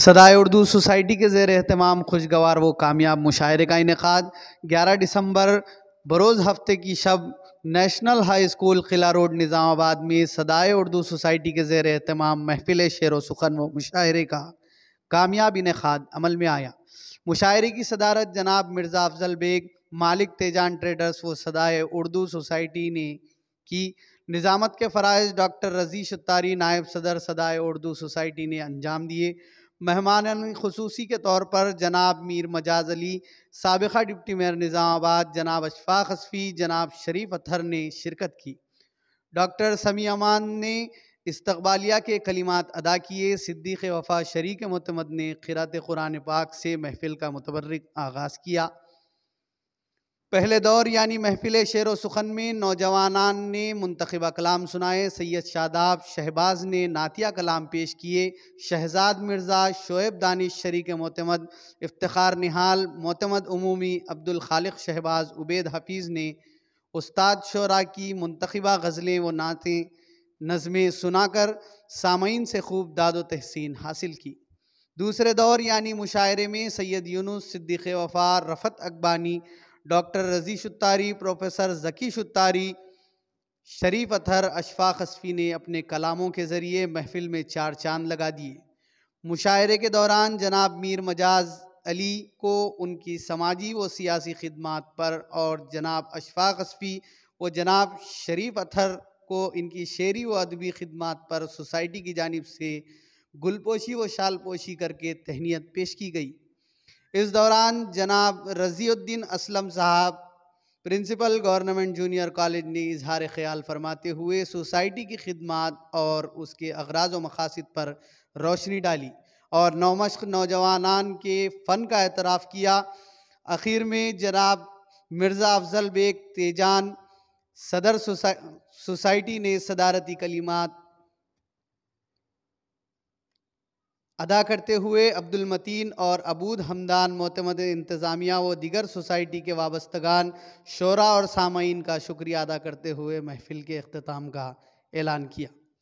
صدائے اردو سوسائٹی کے زیر اہتمام خوشگوار و کامیاب مشاعرے کا انعقاد 11 دسمبر بروز ہفتے کی شب نیشنل ہائی اسکول قلعہ روڈ نظام آباد میں صدائے اردو سوسائٹی کے زیر اہتمام محفل شعر و سخن و مشاعرے کا کامیاب انعقاد عمل میں آیا۔ مشاعرے کی صدارت جناب مرزا افضل بیگ مالک تیجان ٹریڈرز و صدائے اردو سوسائٹی نے کی۔ نظامت کے فرائض ڈاکٹر رضی شتاری نائب صدر صدائے اردو سوسائٹی نے انجام دیے۔ مہمان خصوصی کے طور پر جناب میر مجاز علی، سابقہ ڈپٹی میئر نظام آباد جناب اشفاق حصفی، جناب شریف اطہر نے شرکت کی۔ ڈاکٹر سمیع امان نے استقبالیہ کے کلمات ادا کیے۔ صدیق وفا شریک معتمد نے قرأت قرآن پاک سے محفل کا متبرک آغاز کیا۔ پہلے دور یعنی محفل شعر و سخن میں نوجوانان نے منتخبہ کلام سنائے۔ سید شاداب شہباز نے نعتیہ کلام پیش کیے۔ شہزاد مرزا، شعیب دانش شریک معتمد، افتخار نہال، معتمد عمومی عبدالخالق شہباز، عبید حفیظ نے استاد شعراء کی منتخبہ غزلیں و نعتیں نظمیں سنا کر سامعین سے خوب داد و تحسین حاصل کی۔ دوسرے دور یعنی مشاعرے میں سید یونس، صدیق وفا، رفعت اقبانی، ڈاکٹر رضی شتاری، پروفیسر ذکی شتاری، شریف اطہر، اشفاق حصفی نے اپنے کلاموں کے ذریعے محفل میں چار چاند لگا دیے۔ مشاعرے کے دوران جناب میر مجاز علی کو ان کی سماجی و سیاسی خدمات پر اور جناب اشفاق حصفی و جناب شریف اطہر کو ان کی شعری و ادبی خدمات پر سوسائٹی کی جانب سے گل پوشی و شال پوشی کر کے تہنیت پیش کی گئی۔ اس دوران جناب رضی الدین اسلم صاحب، پرنسپل گورنمنٹ جونیئر کالج نے اظہار خیال فرماتے ہوئے سوسائٹی کی خدمات اور اس کے اغراض و مقاصد پر روشنی ڈالی اور نومشق نوجوانان کے فن کا اعتراف کیا۔ آخر میں جناب مرزا افضل بیگ تیجان صدر سوسائٹی نے صدارتی کلمات ادا کرتے ہوئے عبدالمتین اور عبود حمدان معتمد انتظامیہ و دیگر سوسائٹی کے وابستگان، شعراء اور سامعین کا شکریہ ادا کرتے ہوئے محفل کے اختتام کا اعلان کیا۔